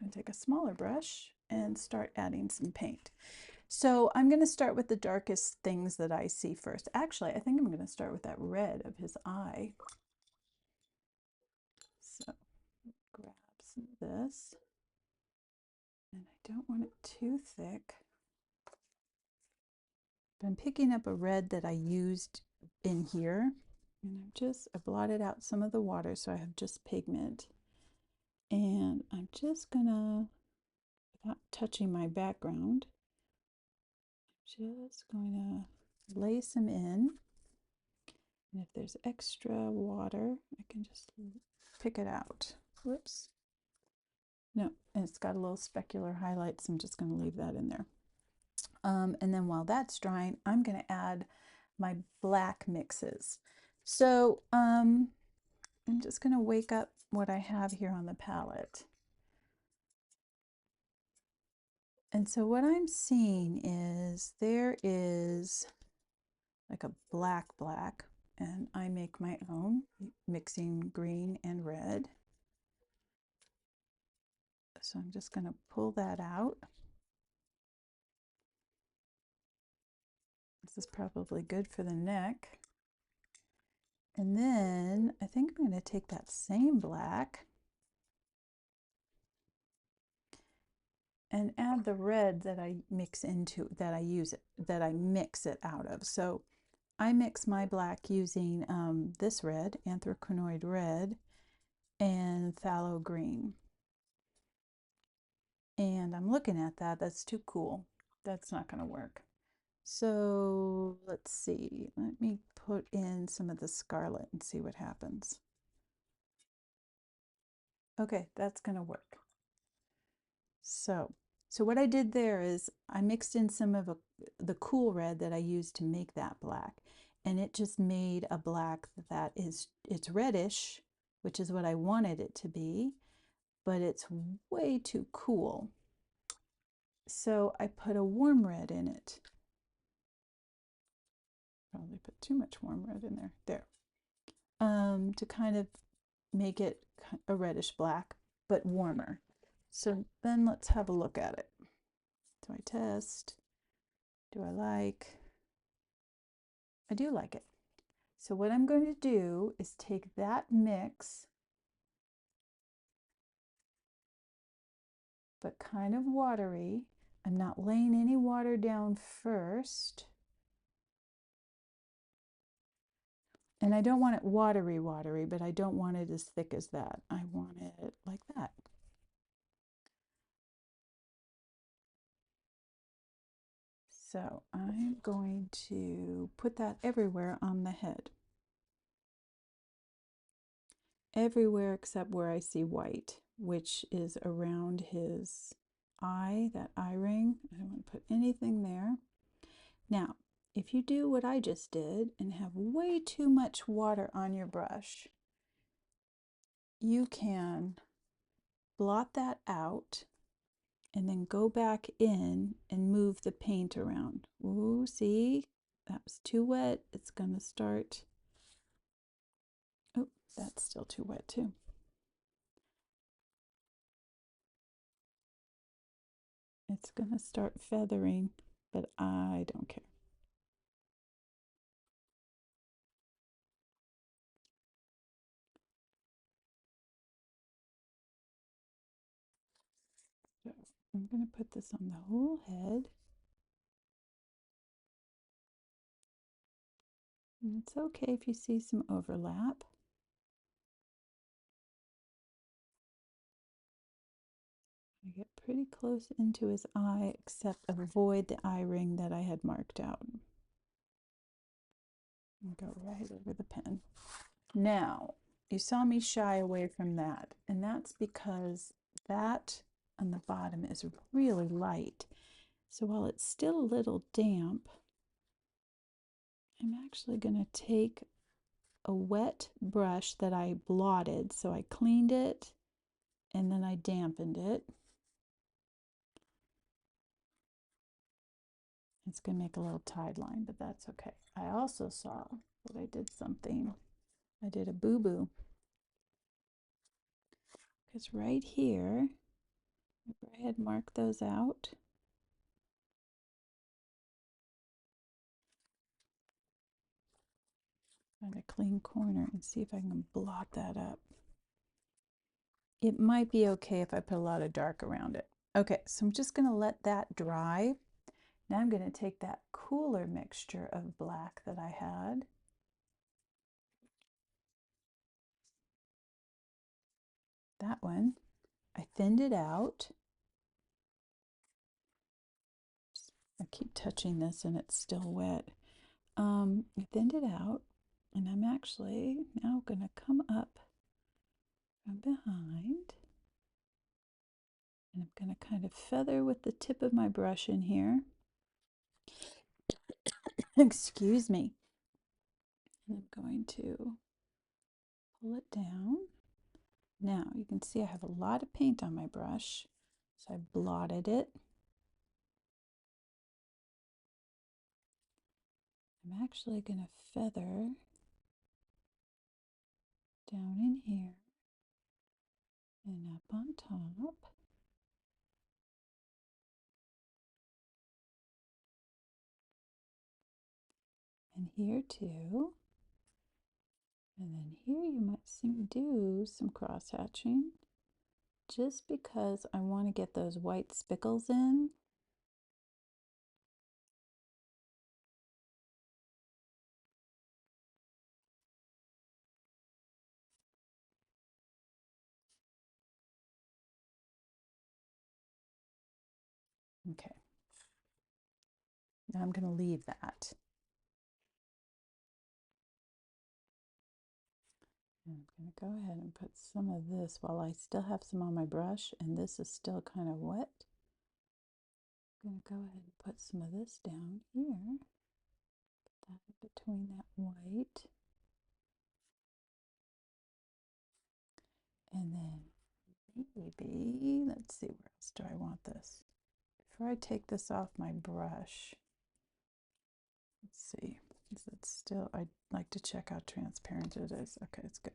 going to take a smaller brush and start adding some paint. So I'm going to start with the darkest things that I see first. Actually, I think I'm going to start with that red of his eye. So grab some of this, and I don't want it too thick. But I'm picking up a red that I used in here, and I blotted out some of the water so I have just pigment. And I'm just gonna, without touching my background, I'm just going to lay some in. And if there's extra water, I can just pick it out. Whoops. No, and it's got a little specular highlights. I'm just going to leave that in there. And then while that's drying, I'm going to add my black mixes. So I'm just going to wake up what I have here on the palette. And so what I'm seeing is there is like a black, and I make my own, mixing green and red. So I'm just going to pull that out. This is probably good for the neck. And then I think I'm going to take that same black and add the red that I mix into, that I mix it out of. So I mix my black using this red, anthracenoid red, and phthalo green. And I'm looking at that, that's too cool. That's not going to work. So let's see, let me put in some of the scarlet and see what happens. Okay, that's going to work. So what I did there is I mixed in some of the cool red that I used to make that black, and it just made a black that it's reddish, which is what I wanted it to be, but it's way too cool. So I put a warm red in it. Probably put too much warm red in there. To kind of make it a reddish black, but warmer. So then let's have a look at it. Do I test? Do I like? I do like it. So what I'm going to do is take that mix, but kind of watery. I'm not laying any water down first. And I don't want it watery, but I don't want it as thick as that. I want it like that. So I'm going to put that everywhere on the head. Everywhere except where I see white, which is around his eye, that eye ring. I don't want to put anything there. Now, if you do what I just did and have way too much water on your brush, you can blot that out and then go back in and move the paint around. Ooh, see? That was too wet. It's going to start. Oh, that's still too wet too. It's going to start feathering, but I don't care. So I'm going to put this on the whole head. And it's okay if you see some overlap. I get pretty close into his eye, except avoid the eye ring that I had marked out. And go right over the pen. Now, you saw me shy away from that, and that's because that on the bottom is really light. So while it's still a little damp, I'm actually going to take a wet brush that I blotted. So I cleaned it and then I dampened it. It's going to make a little tide line, but that's okay. I also saw that I did something. I did a boo-boo. Because right here, Go ahead and mark those out. Find a clean corner and see if I can blot that up. It might be okay if I put a lot of dark around it. Okay, so I'm just going to let that dry. Now I'm going to take that cooler mixture of black that I had. That one. I thinned it out. I keep touching this and it's still wet. I thinned it out, and I'm actually now going to come up from behind, and I'm going to kind of feather with the tip of my brush in here. Excuse me. And I'm going to pull it down. Now you can see I have a lot of paint on my brush, so I blotted it. I'm actually going to feather down in here and up on top. And here too. And then here you might see me do some cross hatching, just because I want to get those white spickles in. Okay, now I'm going to leave that. And I'm going to go ahead and put some of this while I still have some on my brush, and this is still kind of wet. I'm going to go ahead and put some of this down here. Put that between that white. And then maybe, let's see, where else do I want this? Before I take this off my brush, let's see, is it still, I'd like to check how transparent it is. Okay, it's good.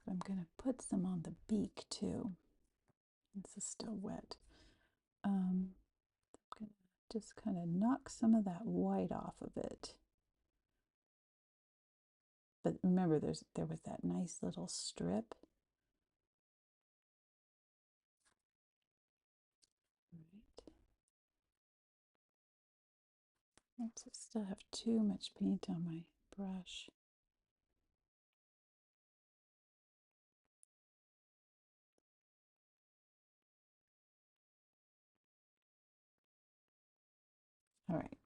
I'm going to put some on the beak too. This is still wet. I'm going to just kind of knock some of that white off of it. But remember, there was that nice little strip. Right. Oops, I still have too much paint on my brush. All right,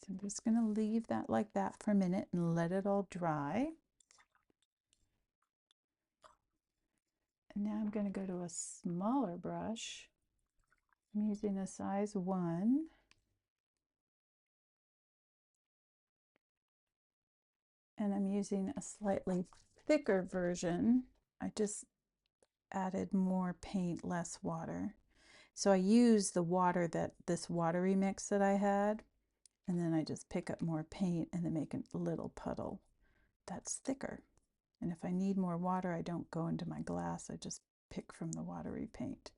so I'm just going to leave that like that for a minute and let it all dry. And now I'm going to go to a smaller brush. I'm using a size 1. And I'm using a slightly thicker version. I just added more paint, less water. So I use the water this watery mix that I had, and then I just pick up more paint and then make a little puddle that's thicker. And if I need more water, I don't go into my glass, I just pick from the watery paint.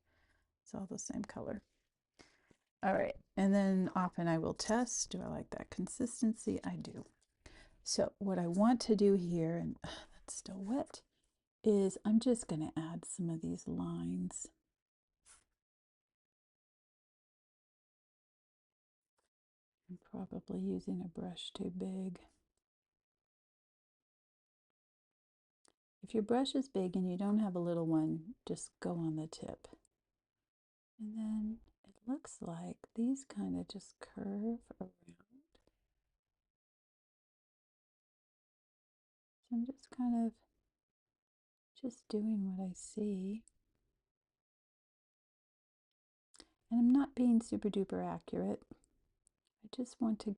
It's all the same color. All right, and then often I will test, do I like that consistency? I do. So what I want to do here, and that's still wet, is I'm just going to add some of these lines. I'm probably using a brush too big. If your brush is big and you don't have a little one, just go on the tip. And then it looks like these kind of just curve around. So I'm just kind of just doing what I see. And I'm not being super duper accurate. I just want to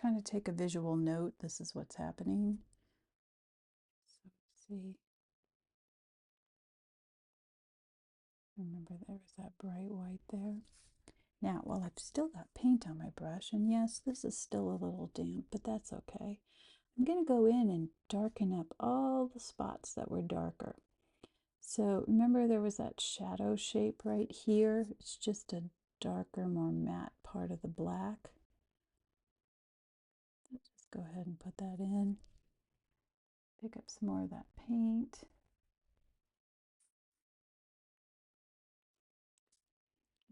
kind of take a visual note. This is what's happening. So let's see. Remember there was that bright white there. Now, while I've still got paint on my brush, and yes, this is still a little damp, but that's okay. I'm going to go in and darken up all the spots that were darker. So remember there was that shadow shape right here? It's just a darker, more matte part of the black. Let's just go ahead and put that in. Pick up some more of that paint.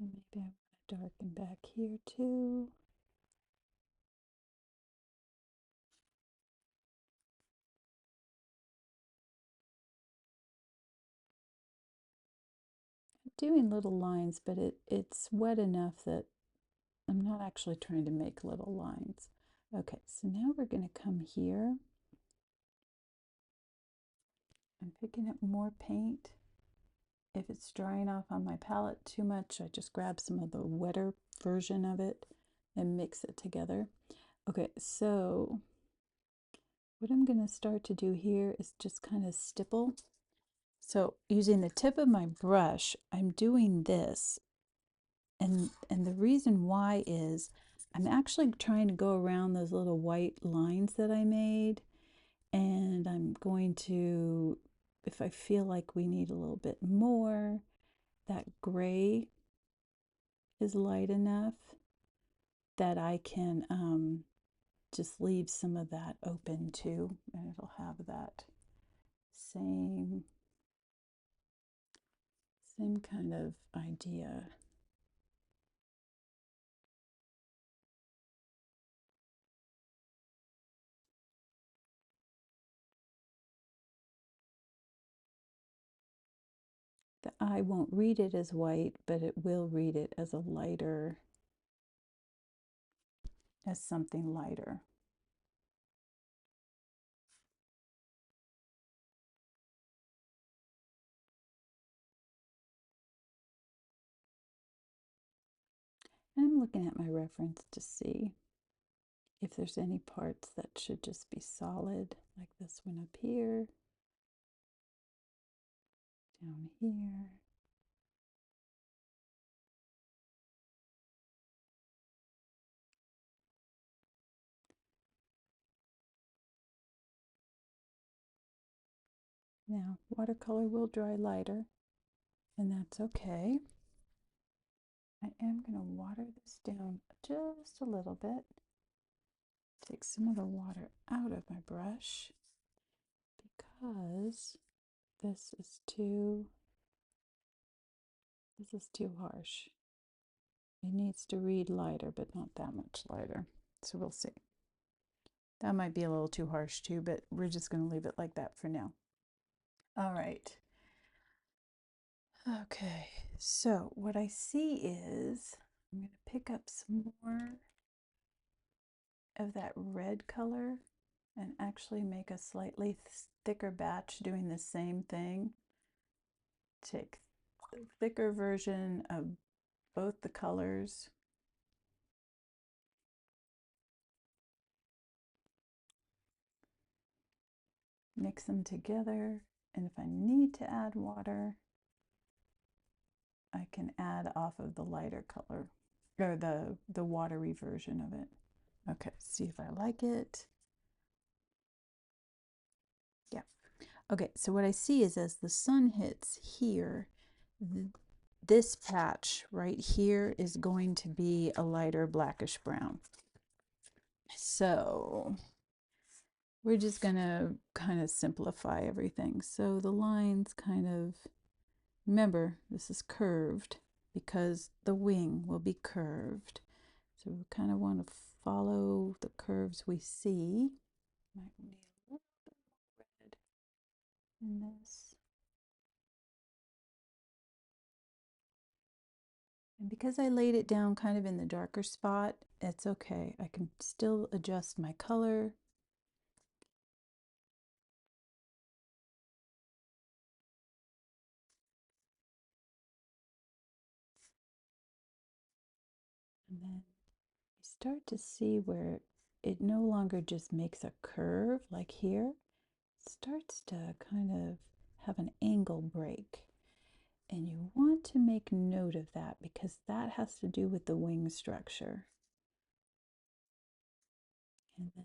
And maybe I want to darken back here too. I'm doing little lines, but it's wet enough that I'm not actually trying to make little lines. Okay, so now we're going to come here. I'm picking up more paint. If it's drying off on my palette too much, I just grab some of the wetter version of it and mix it together. Okay, so what I'm going to start to do here is just kind of stipple. So using the tip of my brush, I'm doing this. And the reason why is I'm actually trying to go around those little white lines that I made. And I'm going to, if I feel like we need a little bit more, that gray is light enough that I can just leave some of that open too, and it'll have that same kind of idea. The eye won't read it as white, but it will read it as a lighter, as something lighter. And I'm looking at my reference to see if there's any parts that should just be solid, like this one up here, down here. Now, watercolor will dry lighter, and that's okay. I am going to water this down just a little bit. Take some of the water out of my brush because this is too harsh. It needs to read lighter, but not that much lighter. So we'll see. That might be a little too harsh too, but we're just going to leave it like that for now. All right. Okay, so what I see is I'm going to pick up some more of that red color and actually make a slightly thicker batch doing the same thing. Take the thicker version of both the colors. Mix them together, and if I need to add water, I can add off of the lighter color, or the watery version of it. Okay, see if I like it. Yeah. Okay, so what I see is as the sun hits here, this patch right here is going to be a lighter blackish brown. So we're just gonna kind of simplify everything. So the lines kind of, remember, this is curved because the wing will be curved. So we kind of want to follow the curves we see. Might need a little bit more red in this. And because I laid it down kind of in the darker spot, it's okay. I can still adjust my color. And then you start to see where it no longer just makes a curve like here. It starts to kind of have an angle break. And you want to make note of that because that has to do with the wing structure. And then